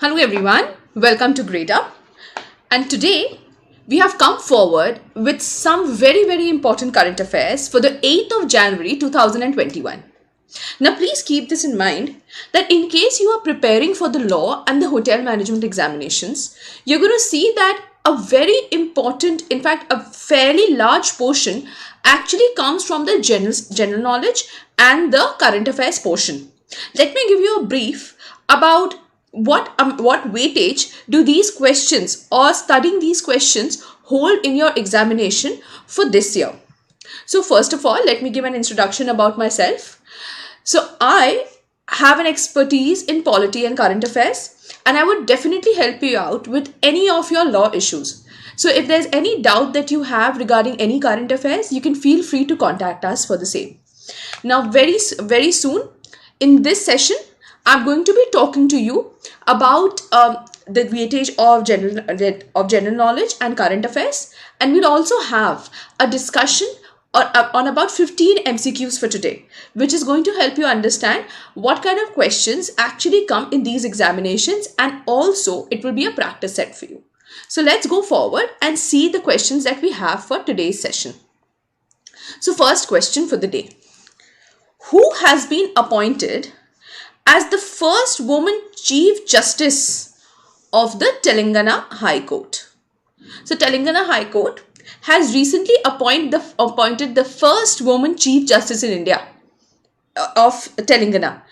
Hello everyone, welcome to Gradeup, and today we have come forward with some very important current affairs for the 8th of January 2021. Now please keep this in mind that in case you are preparing for the law and the hotel management examinations, you're going to see that a very important, in fact a fairly large portion actually comes from the general knowledge and the current affairs portion. Let me give you a brief about what weightage do these questions or studying these questions hold in your examination for this year. So first of all, let me give an introduction about myself. So I have an expertise in polity and current affairs, and I would definitely help you out with any of your law issues. So if there's any doubt that you have regarding any current affairs, you can feel free to contact us for the same. Now very soon in this session, I'm going to be talking to you about the weightage of general knowledge and current affairs, and we'll also have a discussion on about 15 MCQs for today, which is going to help you understand what kind of questions actually come in these examinations, and also it will be a practice set for you. So let's go forward and see the questions that we have for today's session. So first question for the day: who has been appointed as the first woman Chief Justice of the Telangana High Court? So Telangana High Court has recently appointed the first woman Chief Justice in India of Telangana.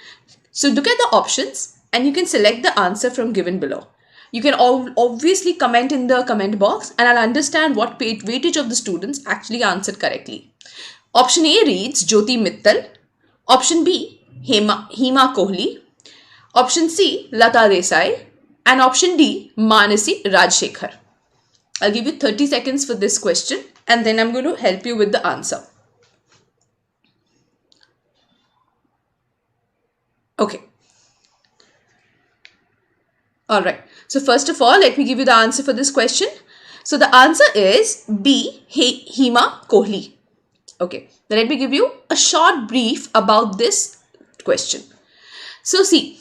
So look at the options and you can select the answer from given below. You can obviously comment in the comment box and I'll understand what weightage of the students actually answered correctly. Option A reads Jyoti Mittal. Option B, Hema Kohli. Option C, Lata Desai. And option D, Manasi Rajshekhar. I'll give you 30 seconds for this question and then I'm going to help you with the answer. Okay. Alright. So first of all, let me give you the answer for this question. So the answer is B, Hema Kohli. Okay. Now let me give you a short brief about this question. So see,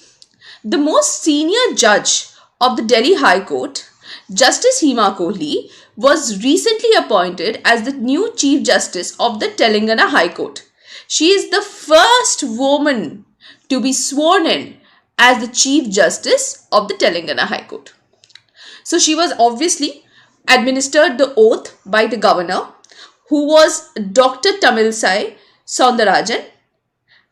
the most senior judge of the Delhi High Court, Justice Hema Kohli, was recently appointed as the new Chief Justice of the Telangana High Court. She is the first woman to be sworn in as the Chief Justice of the Telangana High Court. So she was obviously administered the oath by the governor, who was Dr. Tamilisai Soundarajan,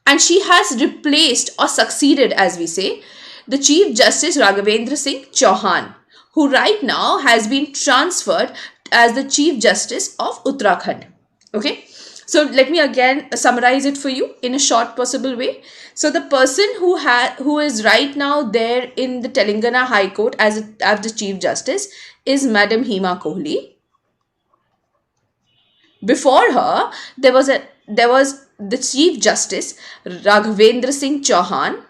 and she has replaced or succeeded, as we say, the Chief Justice Raghavendra Singh Chauhan, who right now has been transferred as the Chief Justice of Uttarakhand. Okay, so let me again summarize it for you in a short possible way. So the person who is right now there in the Telangana High Court as the Chief Justice is Madam Hema Kohli. Before her, there was the Chief Justice Raghavendra Singh Chauhan,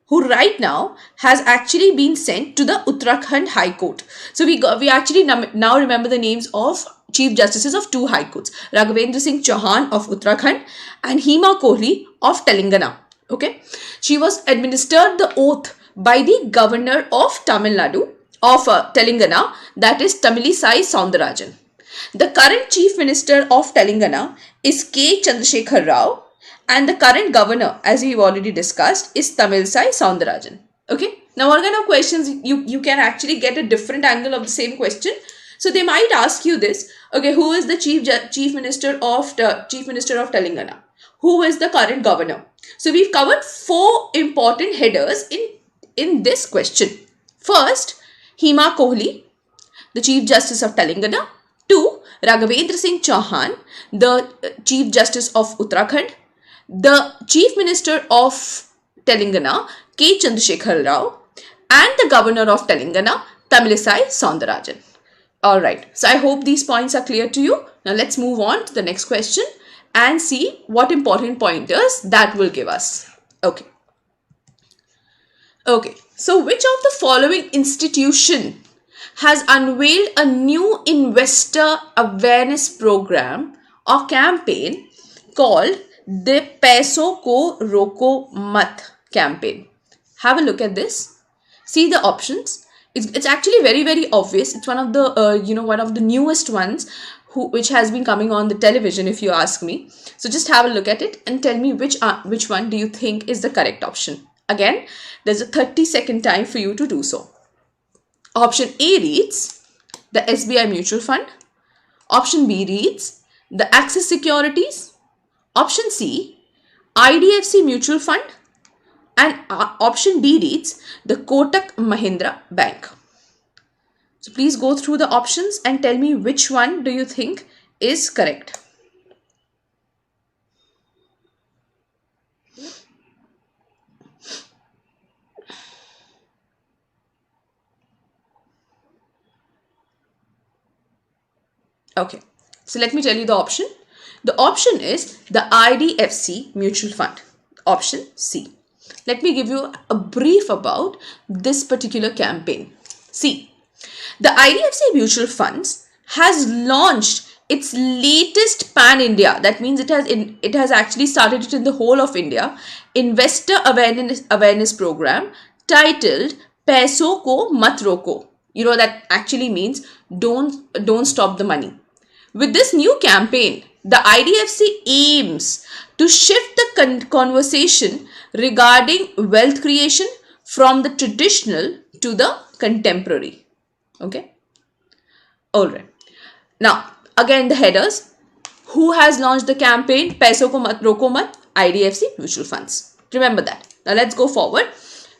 who right now has actually been sent to the Uttarakhand High Court. So we actually now remember the names of Chief Justices of two High Courts: Raghavendra Singh Chauhan of Uttarakhand and Hema Kohli of Telangana. Okay, she was administered the oath by the governor of Tamil Nadu of Telangana, that is Tamilisai Soundarajan. The current Chief Minister of Telangana is K. Chandrasekhar Rao, and the current governor, as we've already discussed, is Tamilisai Soundarajan. Okay. Now, what kind of questions you can actually get a different angle of the same question. So they might ask you this. Okay, who is the Chief Minister of Telangana? Who is the current governor? So we've covered 4 important headers in this question. First, Hema Kohli, the Chief Justice of Telangana. 2, Raghavendra Singh Chauhan, the Chief Justice of Uttarakhand. The Chief Minister of Telangana, K. Chandrasekhar Rao, and the Governor of Telangana, Tamilisai Soundarajan. Alright, so I hope these points are clear to you. Now let's move on to the next question and see what important pointers that will give us. Okay. So which of the following institution has unveiled a new investor awareness program or campaign called De Paisons Ko Roko Mat campaign? Have a look at this. See the options. It's actually very, very obvious. It's one of the one of the newest ones which has been coming on the television, if you ask me. So just have a look at it and tell me which one do you think is the correct option. Again, there's a 30-second time for you to do so. Option A reads the SBI Mutual Fund. Option B reads the Axis Securities. Option C, IDFC Mutual Fund. And option D reads the Kotak Mahindra Bank. So please go through the options and tell me which one do you think is correct. Okay, so let me tell you the option. The option is the IDFC Mutual Fund. Option C. Let me give you a brief about this particular campaign. See, the IDFC Mutual Funds has launched its latest pan-India, that means it has actually started it in the whole of India, investor awareness program titled Paisa Ko Mat Roko. That actually means don't stop the money. With this new campaign, the IDFC aims to shift the conversation regarding wealth creation from the traditional to the contemporary. Okay. All right. Now, again, the headers. Who has launched the campaign? Paisa Ko Mat Roko Mat, IDFC Mutual Funds. Remember that. Now, let's go forward.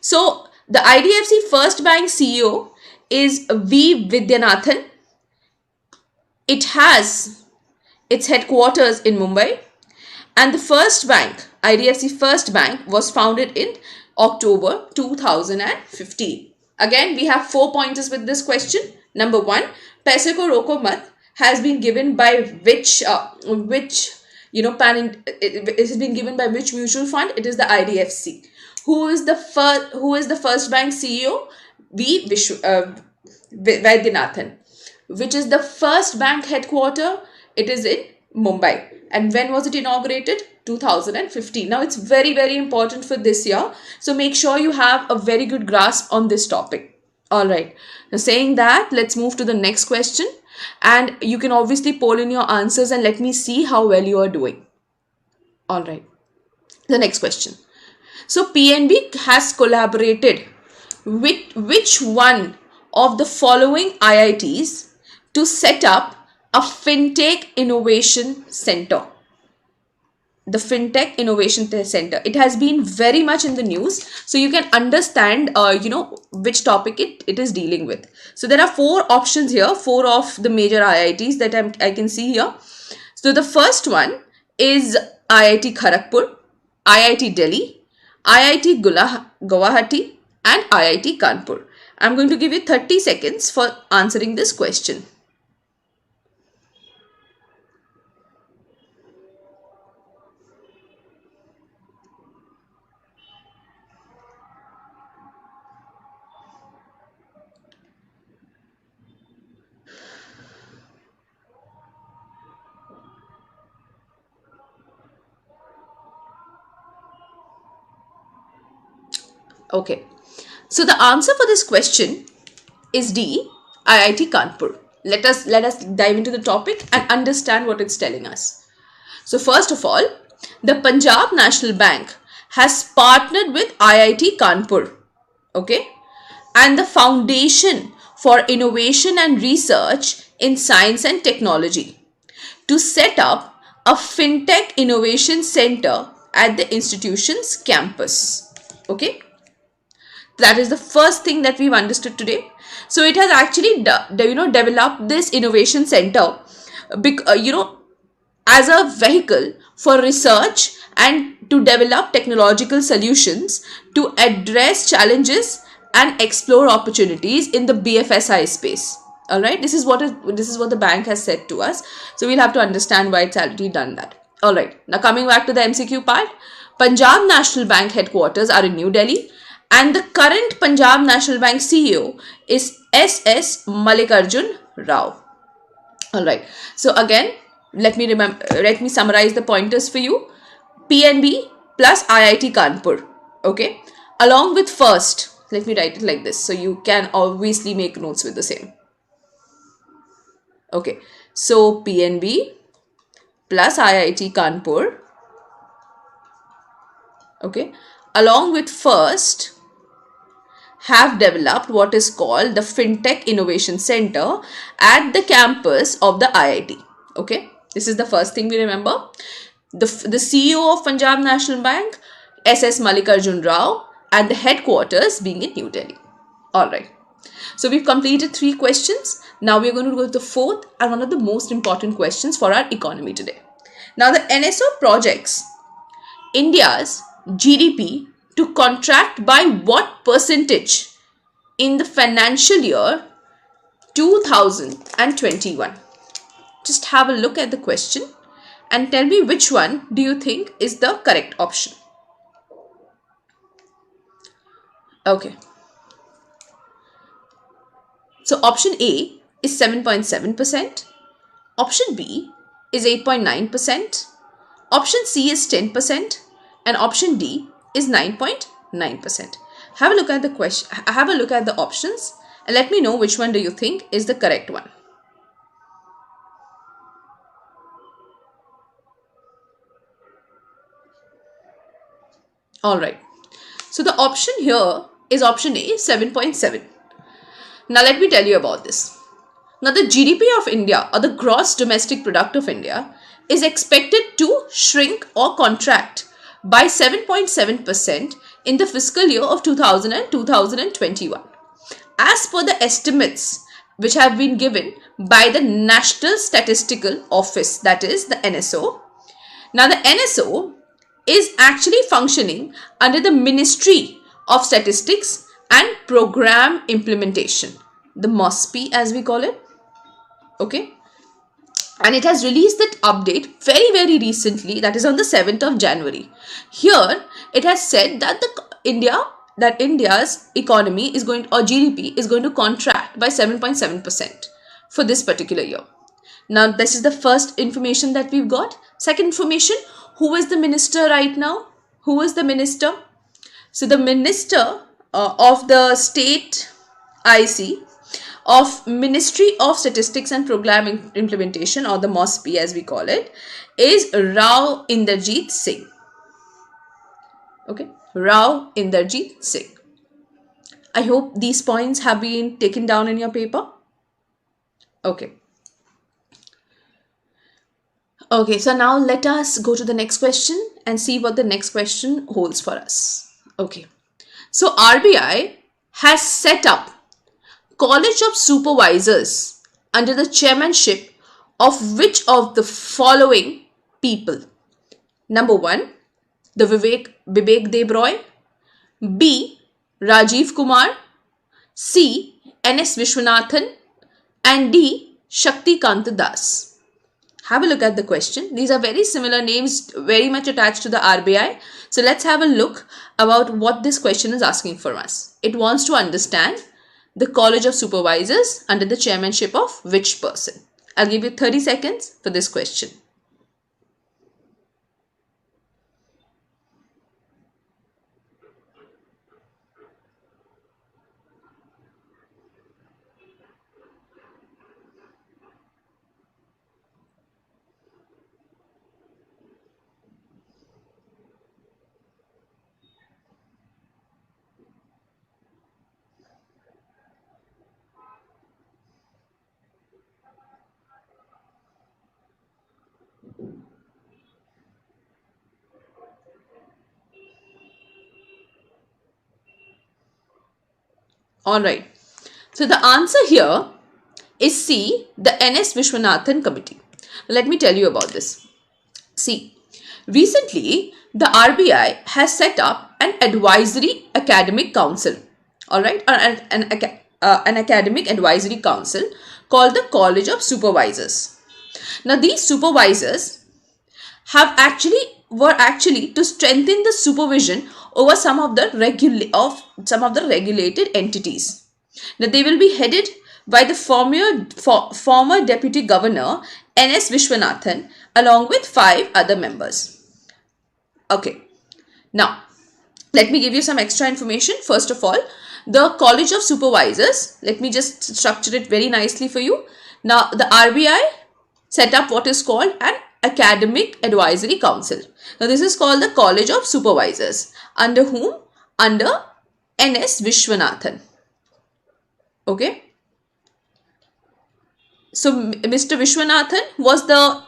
So, the IDFC First Bank CEO is V. Vidyanathan. It has its headquarters in Mumbai, and the first bank, IDFC First Bank, was founded in October 2015. Again, we have 4 pointers with this question. Number 1, Paisa Ko Roko Mat has been given by which it has been given by which mutual fund? It is the IDFC. Who is the first bank CEO? V. Vaidyanathan. Which is the first bank headquarter? It is in Mumbai. And when was it inaugurated? 2015. Now, it's very, very important for this year. So, make sure you have a very good grasp on this topic. Alright. Now, saying that, let's move to the next question. And you can obviously poll in your answers and let me see how well you are doing. Alright. The next question. So, PNB has collaborated with which one of the following IITs to set up a Fintech Innovation Centre? The Fintech Innovation Centre. It has been very much in the news, so you can understand, which topic it is dealing with. So there are 4 options here, 4 of the major IITs that I can see here. So the first one is IIT Kharagpur, IIT Delhi, IIT Guwahati, and IIT Kanpur. I'm going to give you 30 seconds for answering this question. Okay, so the answer for this question is D, IIT Kanpur. Let us dive into the topic and understand what it's telling us. So first of all, the Punjab National Bank has partnered with IIT Kanpur, okay, and the Foundation for Innovation and Research in Science and Technology to set up a Fintech Innovation Centre at the institution's campus, okay. That is the first thing that we've understood today. So it has actually, developed this innovation center, as a vehicle for research and to develop technological solutions to address challenges and explore opportunities in the BFSI space. All right, this is what the bank has said to us. So we'll have to understand why it's already done that. All right, now coming back to the MCQ part, Punjab National Bank headquarters are in New Delhi. And the current Punjab National Bank CEO is S.S. Mallikarjun Rao. Alright. So again, let me summarize the pointers for you. PNB plus IIT Kanpur. Okay, along with first, let me write it like this so you can obviously make notes with the same. Okay, so PNB plus IIT Kanpur, okay, along with first, have developed what is called the Fintech Innovation Centre at the campus of the IIT. Okay, this is the first thing we remember. The CEO of Punjab National Bank, SS Mallikarjun Rao, at the headquarters being in New Delhi. Alright, so we've completed 3 questions. Now we're going to go to the 4th and one of the most important questions for our economy today. Now the NSO projects India's GDP to contract by what percentage in the financial year 2021? Just have a look at the question and tell me which one do you think is the correct option. Okay. So option A is 7.7%. Option B is 8.9%. Option C is 10%. And option D is 9.9%. Have a look at the question. Have a look at the options and let me know which one do you think is the correct one. Alright. So the option here is option A, 7.7. Now let me tell you about this. Now the GDP of India, or the gross domestic product of India, is expected to shrink or contract by 7.7% in the fiscal year of 2000 and 2021. As per the estimates which have been given by the National Statistical Office, that is the NSO. Now the NSO is actually functioning under the Ministry of Statistics and Program Implementation, the MOSPI as we call it. Okay, and it has released that update very recently, that is on the 7th of January. Here it has said that India's economy is going, or GDP is going to contract by 7.7% for this particular year. Now this is the first information that we've got. Second information, who is the minister right now? Who is the minister? So the minister of the state IC of Ministry of Statistics and Program Implementation, or the MOSPI as we call it, is Rao Inderjeet Singh. Okay, Rao Inderjeet Singh. I hope these points have been taken down in your paper. Okay. Okay, so now let us go to the next question and see what the next question holds for us. Okay, so RBI has set up College of Supervisors under the chairmanship of which of the following people? Number 1, the Vivek Debroy. B, Rajiv Kumar. C, N.S. Vishwanathan. And D, Shakti Kant Das. Have a look at the question. These are very similar names, very much attached to the RBI. So let's have a look about what this question is asking for us. It wants to understand the College of Supervisors under the chairmanship of which person? I'll give you 30 seconds for this question. Alright, so the answer here is C, the N.S. Vishwanathan Committee. Let me tell you about this. See, recently the RBI has set up an advisory academic council, alright, or an academic advisory council called the College of Supervisors. Now these supervisors were actually to strengthen the supervision over some of the regulated entities. Now they will be headed by the former Deputy Governor N.S. Vishwanathan along with 5 other members. Okay, now Let me give you some extra information. First of all, the College of Supervisors, let me just structure it very nicely for you. Now, the RBI set up what is called an Academic Advisory Council. Now, this is called the College of Supervisors. Under whom? Under N.S. Vishwanathan. Okay. So, Mr. Vishwanathan was the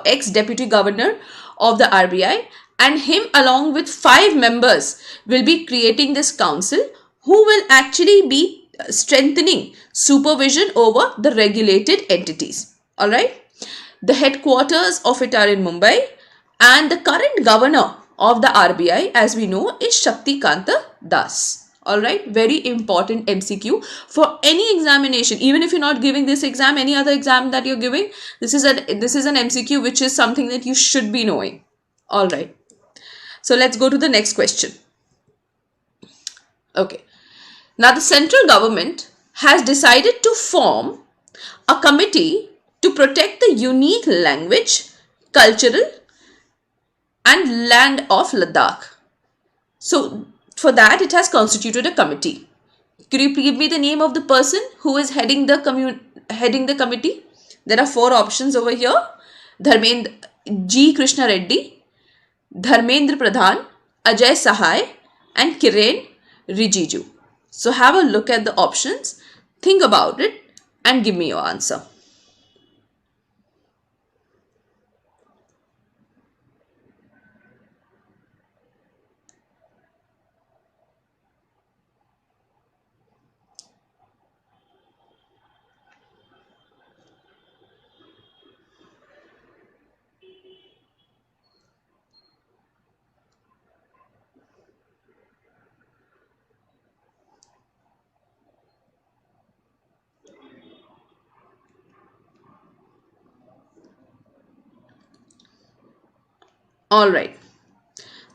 ex-deputy governor of the RBI, and him along with 5 members will be creating this council, who will actually be strengthening supervision over the regulated entities. Alright. The headquarters of it are in Mumbai, and the current governor of the RBI, as we know, is Shaktikanta Das. Alright, very important MCQ for any examination. Even if you're not giving this exam, any other exam that you're giving, this is an MCQ which is something that you should be knowing. Alright, so let's go to the next question. Okay, now the central government has decided to form a committee to protect the unique language, cultural and land of Ladakh. So, for that, it has constituted a committee. Could you give me the name of the person who is heading the committee? There are 4 options over here. G. Krishna Reddy, Dharmendra Pradhan, Ajay Sahai and Kiren Rijiju. So have a look at the options, think about it and give me your answer. Alright,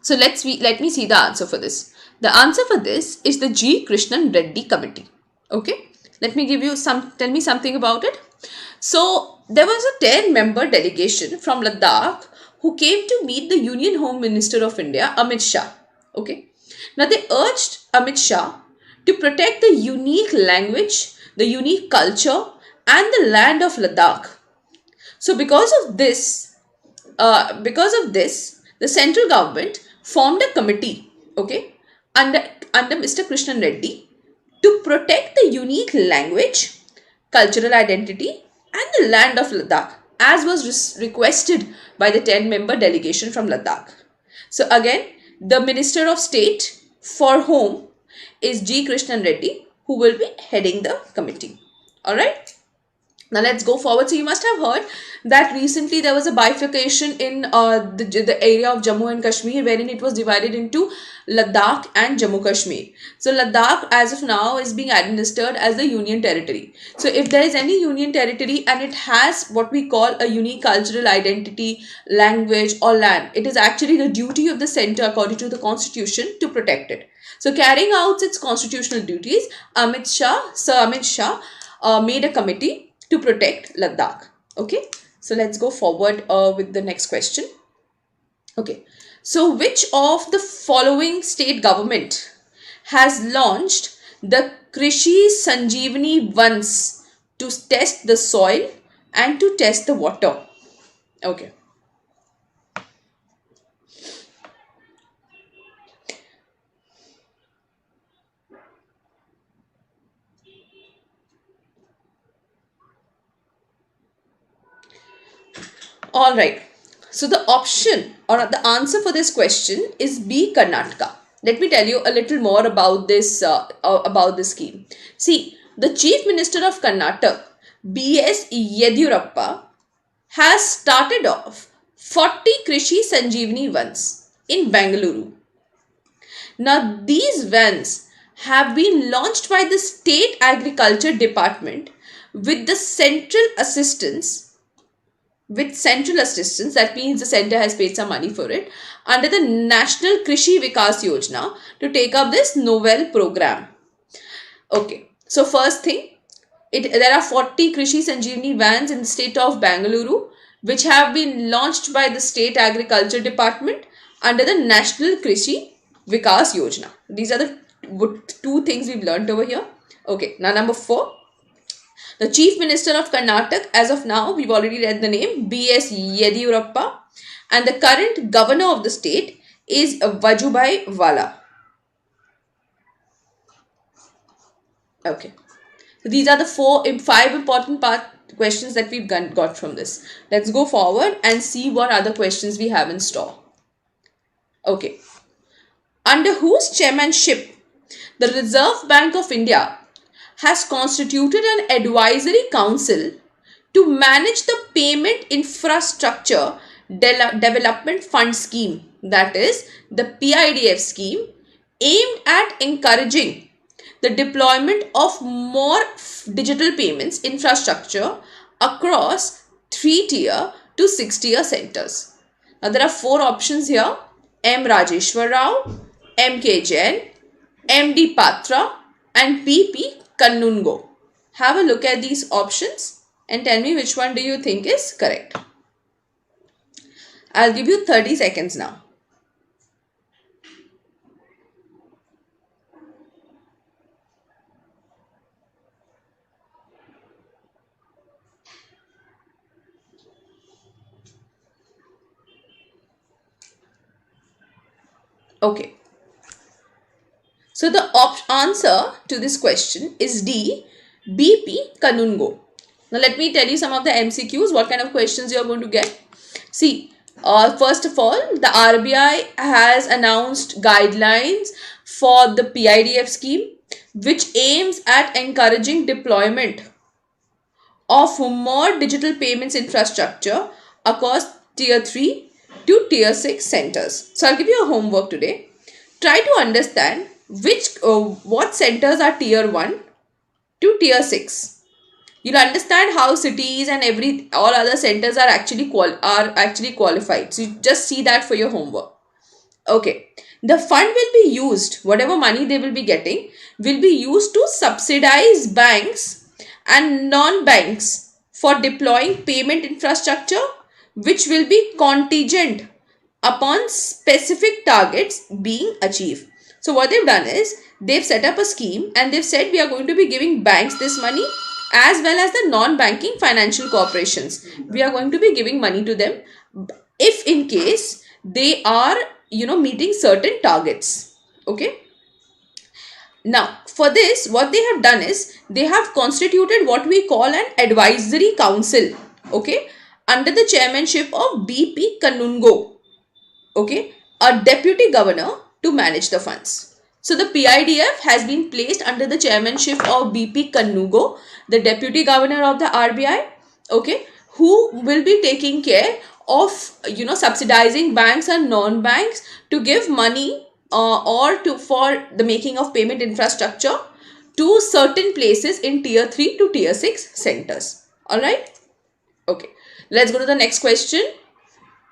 so let me see the answer for this. The answer for this is the G. Krishnan Reddy committee. Okay, tell me something about it. So there was a 10-member delegation from Ladakh who came to meet the Union Home Minister of India, Amit Shah. Okay, now they urged Amit Shah to protect the unique language, the unique culture and the land of Ladakh. So because of this, the central government formed a committee, okay, under Mr. Krishnan Reddy to protect the unique language, cultural identity and the land of Ladakh, as was requested by the 10-member delegation from Ladakh. So again, the Minister of State for Home is G. Krishnan Reddy, who will be heading the committee. Alright. Now let's go forward. So you must have heard that recently there was a bifurcation in the area of Jammu and Kashmir, wherein it was divided into Ladakh and Jammu Kashmir. So Ladakh as of now is being administered as the union territory. So if there is any union territory and it has what we call a unique cultural identity, language or land, it is actually the duty of the centre according to the constitution to protect it. So carrying out its constitutional duties, Sir Amit Shah made a committee to protect Ladakh. Okay, so let's go forward with the next question. Okay, so which of the following state government has launched the Krishi Sanjeevani Vans to test the soil and to test the water? Okay. Alright, so the option or the answer for this question is B. Karnataka. Let me tell you a little more about this scheme. See, the Chief Minister of Karnataka, B.S. Yediyurappa, has started off 40 Krishi Sanjeevani Vans in Bengaluru. Now, these vans have been launched by the State Agriculture Department with the central assistance. That means the centre has paid some money for it, under the National Krishi Vikas Yojana to take up this novel program. Okay, so first thing, there are 40 Krishi Sanjeevani vans in the state of Bengaluru, which have been launched by the State Agriculture Department under the National Krishi Vikas Yojana. These are the two things we've learned over here. Okay, now number 4. The Chief Minister of Karnataka, as of now, we've already read the name, B.S. Yediyurappa, and the current governor of the state is Vajubhai Vala. Okay, so these are the 5 important questions that we've got from this. Let's go forward and see what other questions we have in store. Okay, under whose chairmanship the Reserve Bank of India has constituted an advisory council to manage the Payment Infrastructure Development Fund scheme, that is the PIDF scheme, aimed at encouraging the deployment of more digital payments infrastructure across 3-tier to 6-tier centers. Now there are 4 options here: M. Rajeshwar Rao, M.K. Jain, M.D. Patra and P.P. Kannungo. Have a look at these options and tell me which one do you think is correct. I'll give you 30 seconds now. Okay. So the answer to this question is D, B.P. Kannungo. Now let me tell you some of the MCQs, what kind of questions you are going to get. See, first of all, the RBI has announced guidelines for the PIDF scheme, which aims at encouraging deployment of more digital payments infrastructure across tier 3 to tier 6 centers. So I'll give you a homework today. Try to understand what centers are tier 1 to tier 6. You'll understand how cities and all other centers are actually qualified. So you just see that for your homework. Okay. The fund will be used, whatever money they will be getting, will be used to subsidize banks and non-banks for deploying payment infrastructure, which will be contingent upon specific targets being achieved. So what they've done is, they've set up a scheme and they've said we are going to be giving banks this money as well as the non-banking financial corporations. We are going to be giving money to them if in case they are, meeting certain targets. Okay. Now, for this, what they have done is, they have constituted what we call an advisory council. Okay. Under the chairmanship of B.P. Kannungo. Okay. A deputy governor to manage the funds. So the PIDF has been placed under the chairmanship of B.P. Kannungo, the deputy governor of the RBI, okay, who will be taking care of, subsidizing banks and non-banks to give money for the making of payment infrastructure to certain places in tier 3 to tier 6 centers. Alright? Okay. Let's go to the next question.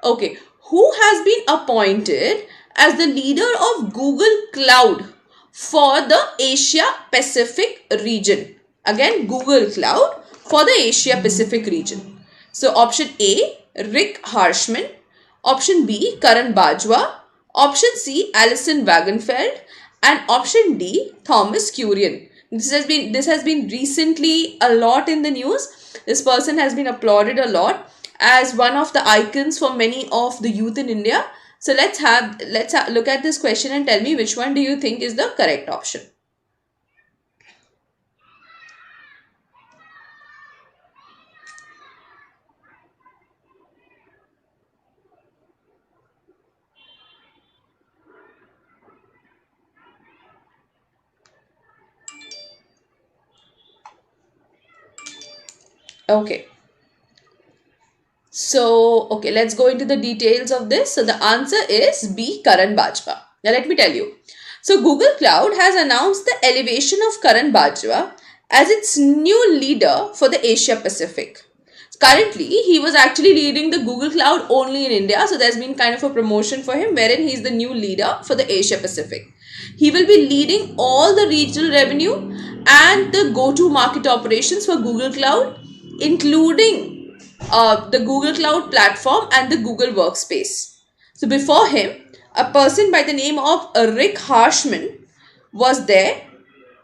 Okay. Who has been appointed as the leader of Google Cloud for the Asia Pacific region? Again, Google Cloud for the Asia Pacific region. So option A, Rick Harshman. Option B, Karan Bajwa. Option C, Alison Wagenfeld. And option D, Thomas Kurian. This has been recently a lot in the news. This person has been applauded a lot as one of the icons for many of the youth in India. So let's look at this question and tell me which one do you think is the correct option. Okay. So, okay, let's go into the details of this. So, the answer is B, Karan Bajwa. Now, let me tell you. So, Google Cloud has announced the elevation of Karan Bajwa as its new leader for the Asia Pacific. Currently, he was actually leading the Google Cloud only in India. So, there's been kind of a promotion for him wherein he's the new leader for the Asia Pacific. He will be leading all the regional revenue and the go-to-market operations for Google Cloud, including the Google Cloud platform and the Google Workspace. So before him, a person by the name of Rick Harshman was there,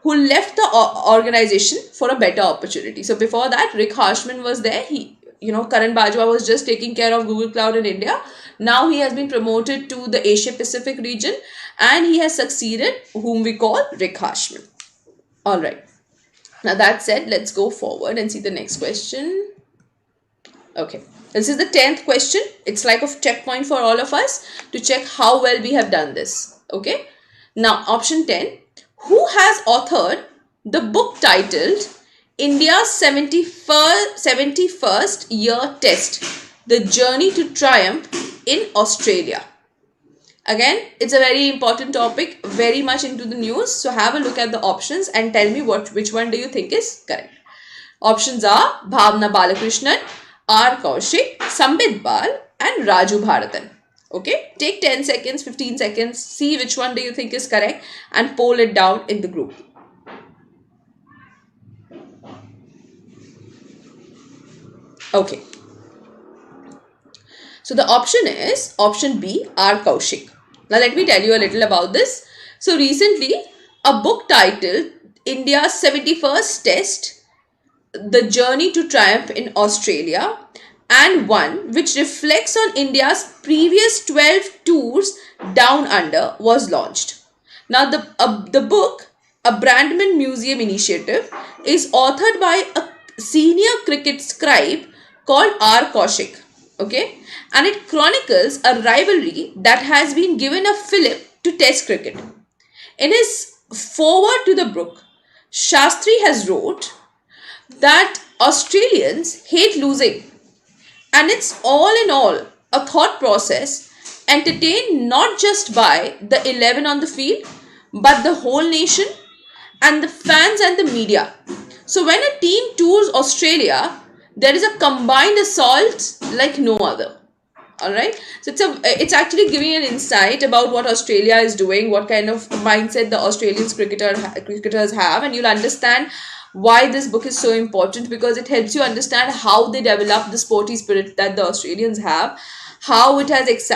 who left the organization for a better opportunity. So before that, Rick Harshman was there. Karan Bajwa was just taking care of Google Cloud in India. Now he has been promoted to the Asia Pacific region and he has succeeded whom we call Rick Harshman. Alright. Now that said, let's go forward and see the next question. Okay. This is the 10th question. It's like a checkpoint for all of us to check how well we have done this. Okay. Now option 10. Who has authored the book titled India's 71st Year Test, The Journey to Triumph in Australia? Again, it's a very important topic, very much into the news. So have a look at the options and tell me which one do you think is correct. Options are Bhavna Balakrishnan, R. Kaushik, Sambit Bal and Raju Bharatan. Okay, take 10 seconds, 15 seconds, see which one do you think is correct and poll it down in the group. Okay. So the option is option B, R. Kaushik. Now let me tell you a little about this. So recently, a book titled India's 71st Test, The Journey to Triumph in Australia, and one which reflects on India's previous 12 tours down under was launched. Now the book, A Brandman Museum Initiative, is authored by a senior cricket scribe called R. Kaushik. Okay, and it chronicles a rivalry that has been given a fillip to Test cricket. In his foreword to the book, Shastri has wrote that Australians hate losing. And it's all in all a thought process entertained not just by the 11 on the field, but the whole nation and the fans and the media. So when a team tours Australia, there is a combined assault like no other. Alright, so it's actually giving an insight about what Australia is doing, what kind of mindset the Australian cricketers have, and you'll understand why this book is so important, because it helps you understand how they develop the sporty spirit that the Australians have, how it has,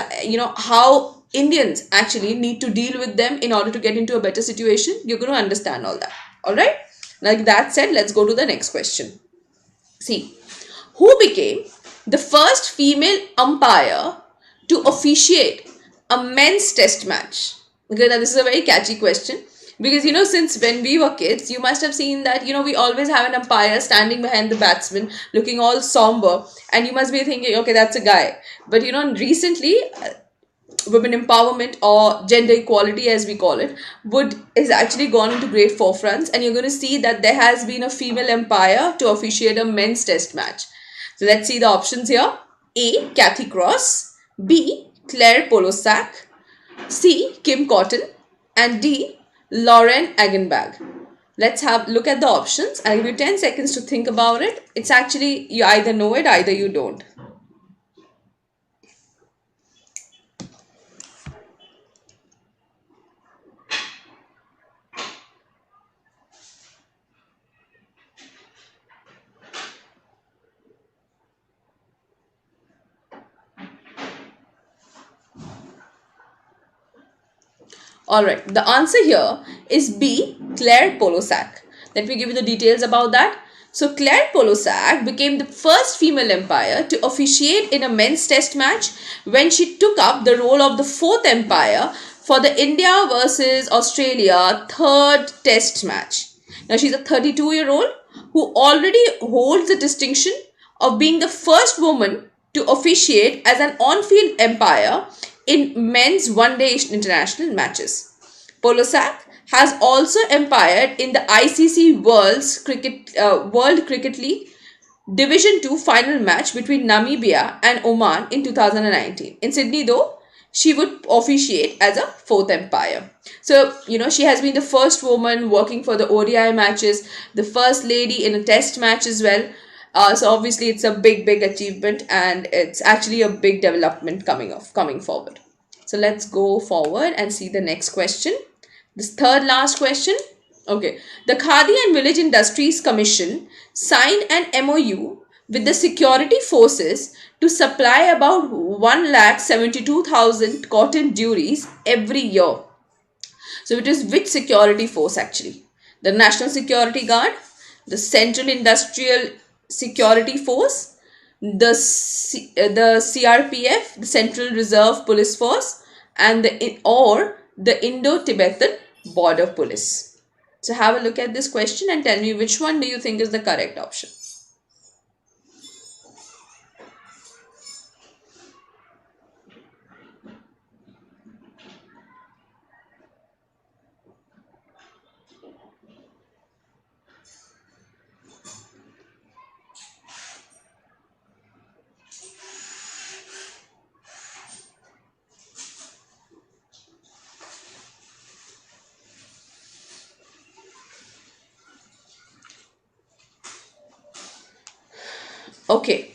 how Indians actually need to deal with them in order to get into a better situation. You're going to understand all that. Alright, like that said, let's go to the next question. See, who became the first female umpire to officiate a men's test match? Okay, now this is a very catchy question. Because, since when we were kids, you must have seen that, we always have an umpire standing behind the batsman looking all somber. And you must be thinking, okay, that's a guy. But, recently, women empowerment or gender equality, as we call it, is actually gone into great forefronts. And you're going to see that there has been a female umpire to officiate a men's test match. So let's see the options here. A. Kathy Cross. B. Claire Polosak. C. Kim Cotton. And D. Lauren Agenbag. Let's have look at the options. I'll give you 10 seconds to think about it. It's actually, you either know it, either you don't. Alright, the answer here is B, Claire Polosak. Let me give you the details about that. So Claire Polosak became the first female umpire to officiate in a men's test match when she took up the role of the fourth umpire for the India versus Australia third test match. Now she's a 32-year-old who already holds the distinction of being the first woman to officiate as an on-field umpire in men's one-day international matches. Polosak has also umpired in the ICC World Cricket League Division 2 final match between Namibia and Oman in 2019. In Sydney though, she would officiate as a fourth umpire. So, she has been the first woman working for the ODI matches, the first lady in a test match as well. So obviously it's a big achievement and it's actually a big development coming forward. So let's go forward and see the next question. This third last question. Okay. The Khadi and Village Industries Commission signed an MOU with the security forces to supply about 1,72,000 cotton duries every year. So it is which security force actually? The National Security Guard, the Central Industrial Security Force, the CRPF, the Central Reserve Police Force, and the Indo-Tibetan Border Police. So have a look at this question and tell me which one do you think is the correct option. Okay,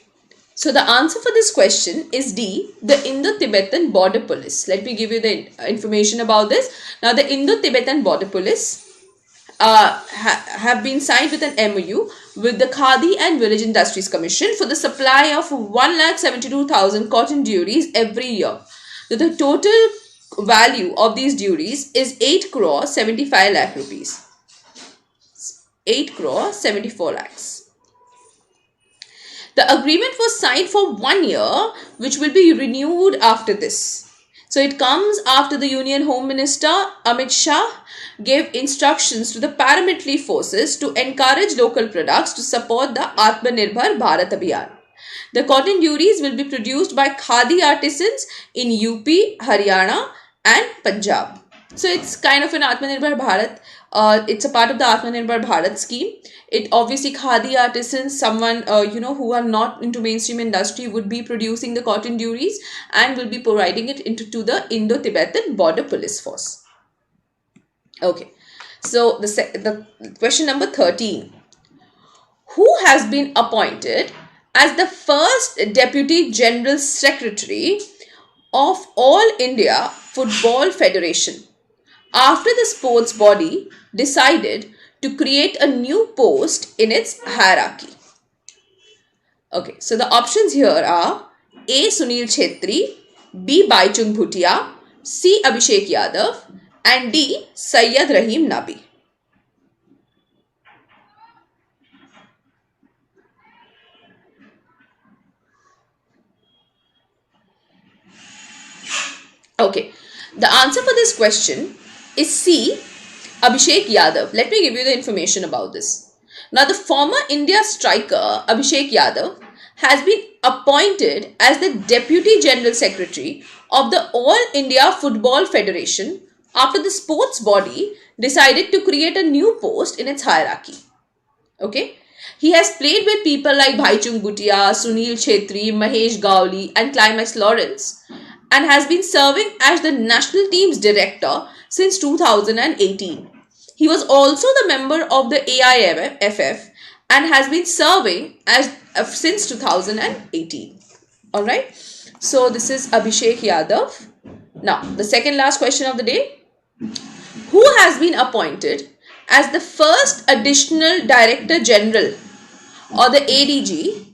so the answer for this question is D, the Indo-Tibetan Border Police. Let me give you the information about this. Now, the Indo-Tibetan Border Police have been signed with an MOU with the Khadi and Village Industries Commission for the supply of 1,72,000 cotton duries every year. So the total value of these duries is 8 crore 75 lakh rupees. 8 crore 74 lakhs. The agreement was signed for 1 year, which will be renewed after this. So it comes after the Union Home Minister Amit Shah gave instructions to the paramilitary forces to encourage local products to support the Atmanirbhar Bharat Abhiyan. The cotton duries will be produced by Khadi artisans in UP, Haryana and Punjab. So it's kind of an Atmanirbhar Bharat. It's a part of the Atmanirbhar Bharat scheme. It obviously Khadi artisans, someone who are not into mainstream industry would be producing the cotton duries and will be providing it to the Indo-Tibetan Border Police Force. Okay, so the question number 13. Who has been appointed as the first Deputy General Secretary of All India Football Federation after the sports body decided to create a new post in its hierarchy? Okay, so the options here are A. Sunil Chhetri, B. Baichung Bhutia, C. Abhishek Yadav and D. Syed Rahim Nabi. Okay, the answer for this question is C. Abhishek Yadav. Let me give you the information about this. Now, the former India striker Abhishek Yadav has been appointed as the Deputy General Secretary of the All India Football Federation after the sports body decided to create a new post in its hierarchy. Okay, he has played with people like Baichung Bhutia, Sunil Chhetri, Mahesh Gowli and Climax Lawrence and has been serving as the national team's director since 2018. He was also the member of the AIFF and has been serving as since 2018. Alright, so this is Abhishek Yadav. Now, the second last question of the day. Who has been appointed as the first Additional Director General or the ADG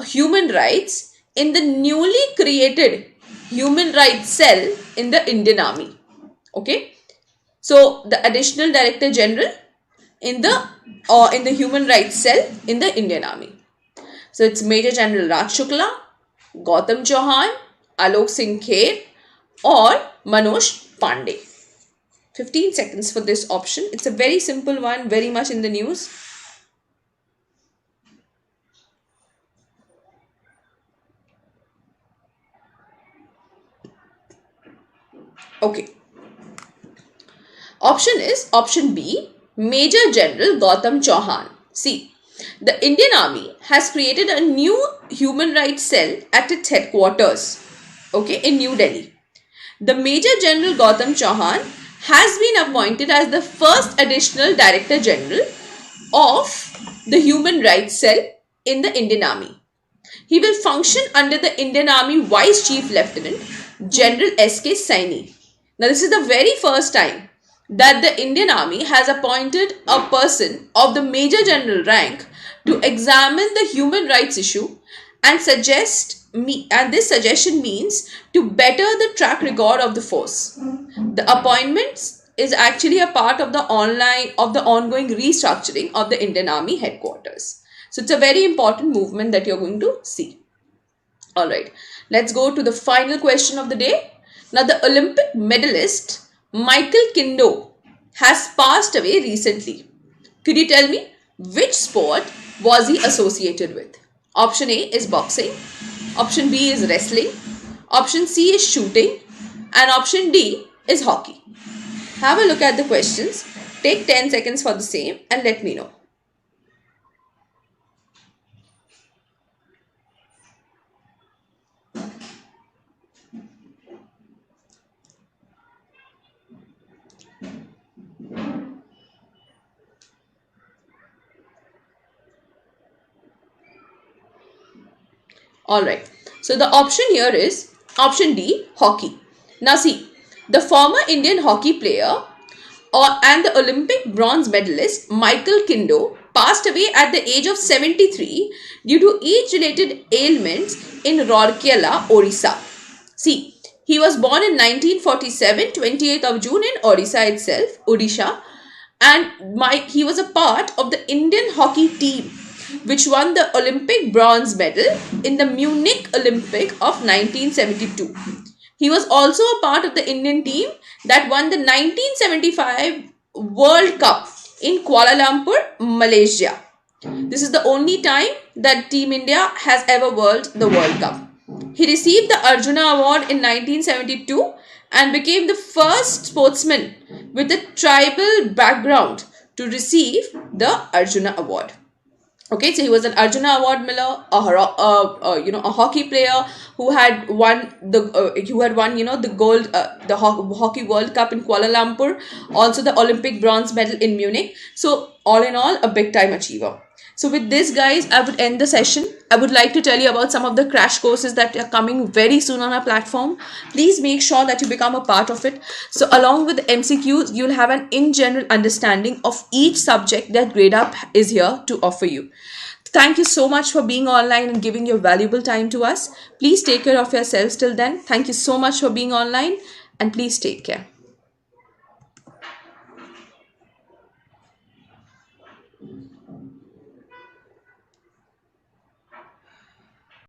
Human Rights in the newly created Human Rights Cell in the Indian Army? Okay, so the Additional Director General in the Human Rights Cell in the Indian Army. So it's Major General Raj Shukla, Gautam Chauhan, Alok Singh Kher or Manoj Pandey. 15 seconds for this option. It's a very simple one, very much in the news. Okay. Option is option B, Major General Gautam Chauhan. See, the Indian Army has created a new human rights cell at its headquarters, okay, in New Delhi. The Major General Gautam Chauhan has been appointed as the first Additional Director General of the Human Rights Cell in the Indian Army. He will function under the Indian Army Vice Chief Lieutenant General S.K. Saini. Now, this is the very first time that the Indian Army has appointed a person of the Major General rank to examine the human rights issue and this suggestion means to better the track record of the force. The appointments is actually a part of the ongoing restructuring of the Indian Army headquarters. So it's a very important movement that you're going to see. All right, let's go to the final question of the day. Now, the Olympic medalist Michael Kindo has passed away recently. Could you tell me which sport was he associated with? Option A is boxing, option B is wrestling, option C is shooting, and option D is hockey. Have a look at the questions, take 10 seconds for the same and let me know. Alright, so the option here is option D, hockey. Now see, the former Indian hockey player and the Olympic bronze medalist Michael Kindo passed away at the age of 73 due to age-related ailments in Rourkela, Orissa. See, he was born in 1947, 28th of June in Orissa itself, Odisha, and he was a part of the Indian hockey team which won the Olympic bronze medal in the Munich Olympic of 1972. He was also a part of the Indian team that won the 1975 World Cup in Kuala Lumpur, Malaysia. This is the only time that Team India has ever won the World Cup. He received the Arjuna Award in 1972 and became the first sportsman with a tribal background to receive the Arjuna Award. Okay, so he was an Arjuna Award winner, a hockey player who had won the gold, the hockey World Cup in Kuala Lumpur, also the Olympic bronze medal in Munich. So all in all, a big time achiever. So with this, guys, I would end the session. I would like to tell you about some of the crash courses that are coming very soon on our platform. Please make sure that you become a part of it. So along with the MCQs, you'll have an in general understanding of each subject that Gradeup is here to offer you. Thank you so much for being online and giving your valuable time to us. Please take care of yourselves till then. Thank you so much for being online and please take care.